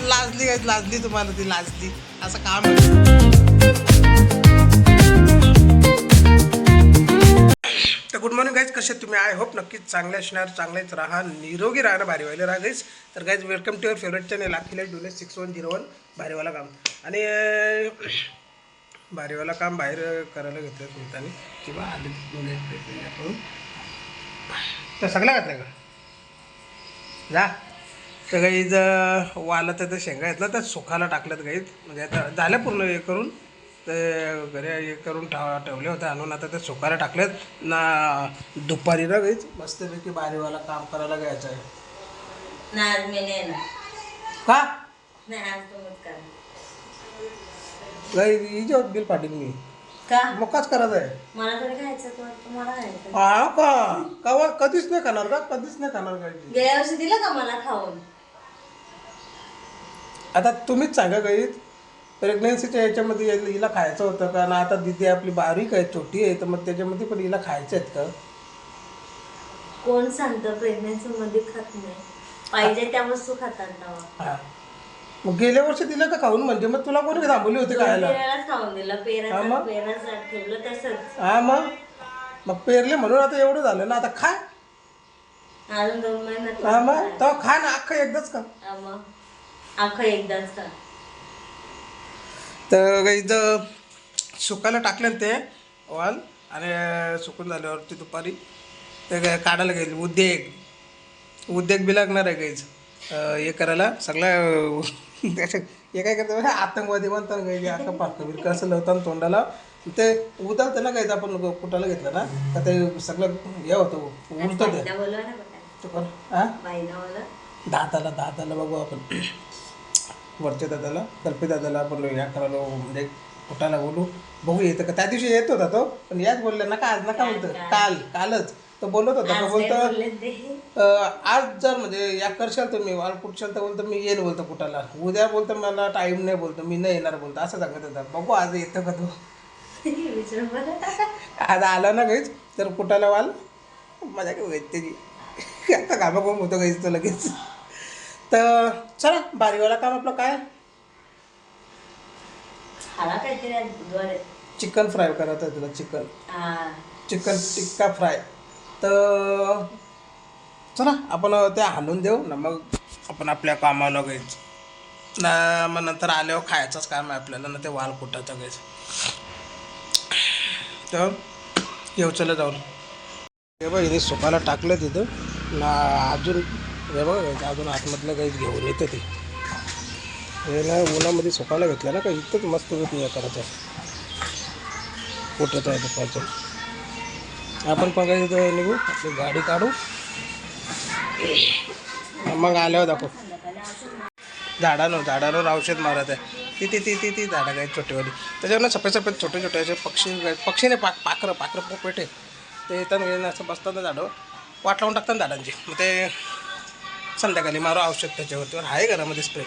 लाजली काय लाजली तुम्हाला ती लाजली असं काम. तर गुड मॉर्निंग गाईज, कसे तुम्ही? आय होप नक्कीच चांगले असणार, चांगलेच राहा, निरोगी राहा, भारी व्हायला राहा गाईज. तर guys welcome to your favourite channel Akhilesh Dole 6101 भारीवाला काम. आणि भारीवाला काम बाहेर करायला घेतलं मित्रांनी किंवा आले करून तर सगळं घातलं का जा. तर गाईज वाला तर शेंगा आहेत ना त्या सुखाला टाकल्यात गाईज, म्हणजे आता झाल्या पूर्ण हे करून ते घरी हे करून ठेवले होते आणून, आता ते सुखाला टाकलेत ना. दुपारी ना गाईज मस्तपैकी भारीवाला काम करायला घ्यायचं आहे. का गाईज हिच्यावर बिल पाटील मी मग काच करायचं आहे मला तरी खायचं तुम्हाला खायचं. हा का कधीच नाही खाणार का? कधीच नाही खाणार गाईज. गेल्या वर्षी दिलं का मला खाऊन? आता तुम्हीच सांगा गाईज, प्रेग्नेन्सीच्या याच्यामध्ये हिला खायचं होतं का ना? आता दिदी आपली बारीक आहे, छोटी आहे, तर मग त्याच्यामध्ये पण हिला खायचं आहेत का? कोण सांगतं प्रेग्नेन्सी मध्ये खात नाही? पाहिजे त्या वस्तू खातात. हा मग गेल्या वर्षी दिलं का खाऊन? म्हणजे मग तुला कोणी थांबवली होती खायला? खाऊन दिलं, पेराचं ठेवलं तसंच. हा मग पेरले म्हणून आता एवढं झालं ना, आता खा. अजून 2 महिन्यात हा मग तो खा ना, अख्खं एकदाच का? मग अख्खं एकदाच का? तर इथं सुकायला टाकलं ते वाल, आणि सुकून झाल्यावरती दुपारी ते काढायला गेली. उद्योग बी लागणार आहे गाईज हे करायला सगळं. हे काय करतं आतंकवादी म्हणतात गाईज, अख्खा पार्क बिरक असं लावतात तोंडाला. ते उदालतं ना गाईज, आपण कुठाला घेतलं ना तर ते सगळं हे होतं, उडतं ते. हां दादाला बघू आपण, वरच्या दादाला, कल्पी दादाला आपण या करायला म्हणजे कुठाला बोलू, बघू येतं का? त्या दिवशी येत होता तो, पण याच बोलले ना का आज नका बोलतं, कालच तो बोलत होता का बोलतं आज जर म्हणजे या करशाल तुम्ही वाल कुठशाल तर बोलतं मी येईल बोलतं कुठाला, उद्या बोलतं मला टाईम नाही बोलतं, मी नाही येणार बोलतं, असं सांगत होता. बघू आज येतं का तो. आज आला ना गाईच तर कुठाला वाल मजा काय बघायची त्याची, आता घामाघूम होतं गाईच तो लगेच. तर चला बारीवाला काम आपलं काय, चिकन फ्राय करायचं आहे तुला. चिकन टिक्का फ्राय. तर चला आपण त्या हाणून देऊ ना, मग आपण आपल्या कामाला गायचं ना. मग नंतर आल्यावर खायचंच काम आहे आपल्याला ना, ते वाल कुटायचं गायचं. तर येऊ चला जाऊन. हे बघ हिने सुकायला टाकलं तिथं ना, अजून हे बघा गायचं अजून आतमधलं गाईच घेऊन येतं ते. हे ना उन्हामध्ये सुकायला घेतलं ना का इथंच मस्त हे करायचं कुठंच आहे दुपारचं. आपण पण काही इथं निघू, आपली गाडी काढू, मग आल्यावर दाखव. झाडांवर औषध मारत आहे ती झाडं काय छोटेवाली, त्याच्यावर सफेद छोटे असे पक्षी नाही पाखरं पोपेटे ते येतात म्हणजे असं बसतात ना झाडं, वाट लावून टाकतात झाडांची. मग ते संध्याकाळी मारू औषध त्याच्यावरतीवर आहे घरामध्ये स्प्रे.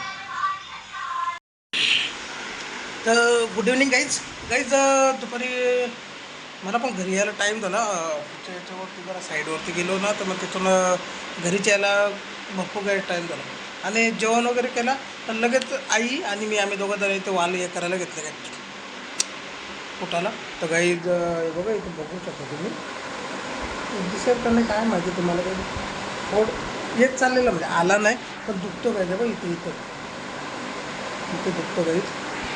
तर गुड इव्हनिंग गाईज. दुपारी मला पण घरी यायला टाईम झाला. याच्यावरती जरा साईडवरती गेलो ना, तर मग तिथून घरीच यायला भरपूर काही टाईम झाला. आणि जेवण वगैरे केला तर लगेच आई आणि मी आम्ही दोघं जण इथे वाल हे करायला घेतलं काय कुठाला. तर गाईज बघा इथं बघू शकता तुम्ही, दिसत तर नाही काय माहिती तुम्हाला, काही पोट येत चाललेलं म्हणजे आला नाही पण दुखतो काय बघा इथे दुखतो गाईज.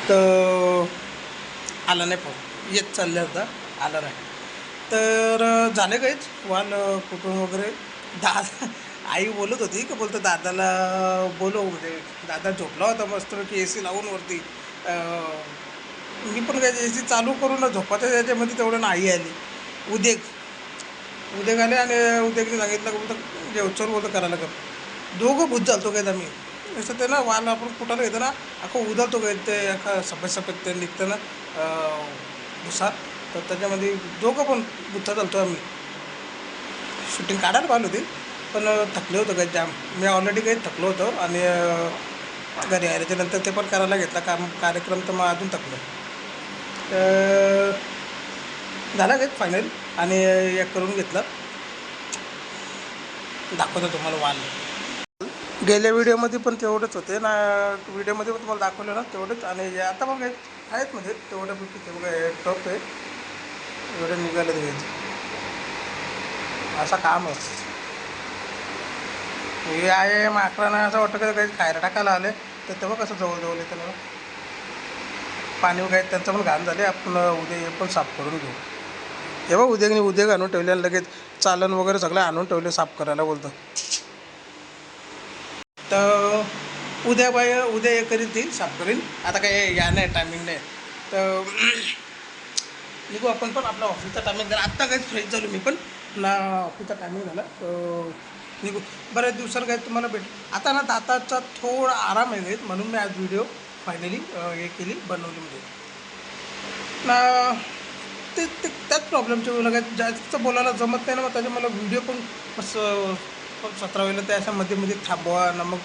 तर आला नाही पण येत चाललं होता, आला नाही. तर झाले काहीच वाल कुटून वगैरे. दादा आई बोलत होती की बोलतं दादाला बोलव, म्हणजे दादा झोपला होता मस्त की AC लावून वरती. मी पण काय AC चालू करून झोपाच्या त्याच्यामध्ये तेवढं आई आली. उद्योग आले आणि उद्योगने सांगितलं बोलतं जेवचर बोलतं करायला का दोघं भूत चालतो काय आम्ही असं. ते ना वाल आपण कुठाला घेतो ना अख्खं उदालतो काय ते अख्खा सफेद ते निघतं ना भुसा, तर त्याच्यामध्ये दोघं पण बुत्था चालतो आम्ही. शूटिंग काढायला पाहिलं होती पण थकले होतं काही जाम, मी ऑलरेडी काही थकलो होतो. आणि घरी आल्याच्यानंतर ते पण करायला घेतला कार्यक्रम, तर मग अजून थकलो. झाला काय फायनल आणि एक करून घेतलं. दाखवतो तुम्हाला वाल. गेल्या व्हिडिओमध्ये पण तेवढंच होते ना, व्हिडिओमध्ये पण तुम्हाला दाखवलं ना तेवढंच. आणि आता पण काही आहेत म्हणजे तेवढ्यापैकी ते बघा टप आहे, एवढं निघालं घ्यायचं. असा काम आहे हे आहे. माकडांना असं वाटतं का काही खायला टाकायला आले तर तेव्हा कसं जवळजवळ येतं ना, पाणी वगैरे त्यांचं पण घाण झाले. आपण उद्या हे पण साफ करून घेऊ. हे बघ उद्या आणून ठेवले आणि लगेच चालन वगैरे सगळं आणून ठेवले साफ करायला बोलतं. तर उद्या हे करीन ती साफ करीन. आता काय या नाही, टायमिंग नाही. तर निघू आपण पण. आपला ऑफिसचा टायमिंग झाला. आत्ता काहीच फ्रेश झालो मी पण ना, ऑफिसचा टायमिंग झाला. निघू. बऱ्याच दिवसाला काही तुम्हाला आता ना दाताचा थोडा आराम आहे म्हणून मी आज व्हिडिओ फायनली हे केली, बनवली म्हणजे ना. ते त्याच प्रॉब्लेमच्या वेळेला काय जास्त बोलायला जमत नाही ना. मग त्याच्या मला व्हिडिओ पण असं 17 वेळेला त्या अशा मध्ये थांबवा ना, मग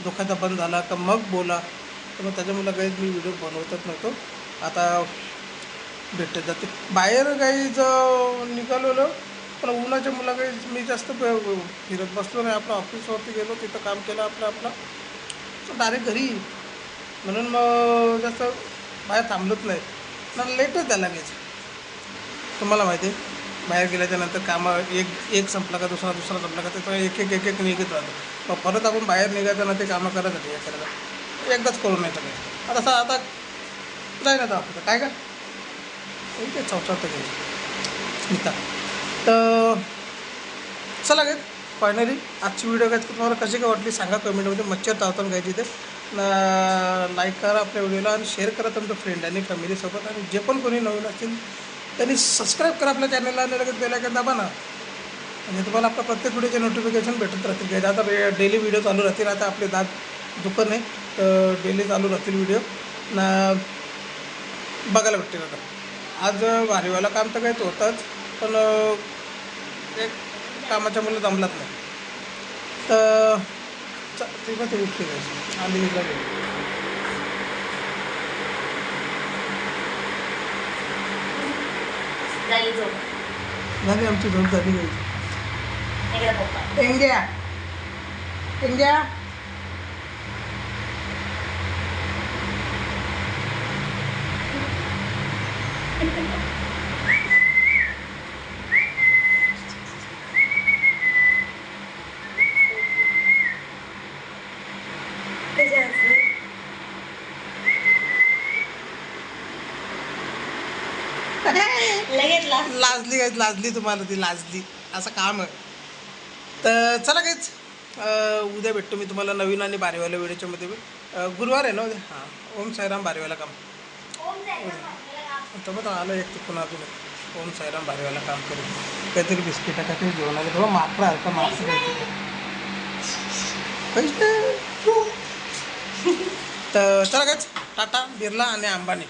दुखायचा बंद झाला का मग बोला. तर मग त्याच्यामुळं काही मी व्हिडिओ बनवतच नव्हतो. आता भेटत जाते बाहेर काही निघालेलो, पण उन्हाच्या मुला काही मी जास्त फिरत बसलो नाही. आपलं ऑफिसवरती गेलो, तिथं काम केलं आपलं डायरेक्ट घरी. म्हणून मग जास्त बाहेर थांबलोच नाही ना. लेटच झाला घ्यायचं. तुम्हाला माहिती आहे बाहेर गेल्याच्यानंतर कामं एक संपला का दुसरा संपला का त्याचं एक निघत राहतं. मग परत आपण बाहेर निघायचं ना, ते कामं करायसाठी हे करायला एकदाच करून नाही टाकायचं. आता जाईल आता आपलं काय का ते चौचावतं घ्यायचं स्मिता. तर चला काय फायनली आजची व्हिडिओ काय तुम्हाला कशी काय वाटली सांगा कमेंटमध्ये. मच्छर चावताना घ्यायची ते लाईक करा आपल्या व्हिडिओला आणि शेअर करा तुमच्या फ्रेंड आणि फॅमिलीसोबत. आणि जे पण कोणी नवीन असतील त्यांनी सबस्क्राईब करा आपल्या चॅनलला आणि लगेच बेल आयकॉन दाबा ना, म्हणजे तुम्हाला आपल्या प्रत्येक व्हिडिओचे नोटिफिकेशन भेटत राहतील. काय आता डेली व्हिडिओ चालू राहतील. आता आपले दात दुखत नाही तर डेली चालू राहतील व्हिडिओ ना, बघायला भेटतील. आता आज भारीवाला काम तर काहीच होतंच, पण एक कामाच्या मुलं जमलाच नाही. तर ते पण ते उठले जायचं आम्ही निघला गेलो. झाली आमची झोप झाली घ्यायची. इंडिया लाजली तुम्हाला ती लाजली. असं काम आहे. तर चला काहीच उद्या भेटतो मी तुम्हाला नवीन आणि बारीवाल्या व्हिडिओच्यामध्ये. गुरुवार आहे ना उद्या. हां, ओम साईराम बारीवाला काम. तर मग आलं एक तिकडून अजून ओम साईराम बारीवाला काम करू. काहीतरी बिस्किटा काहीतरी घेऊन आले थोडं माकडं हलका माकडं तर चला काहीच टाटा बिर्ला आणि अंबानी.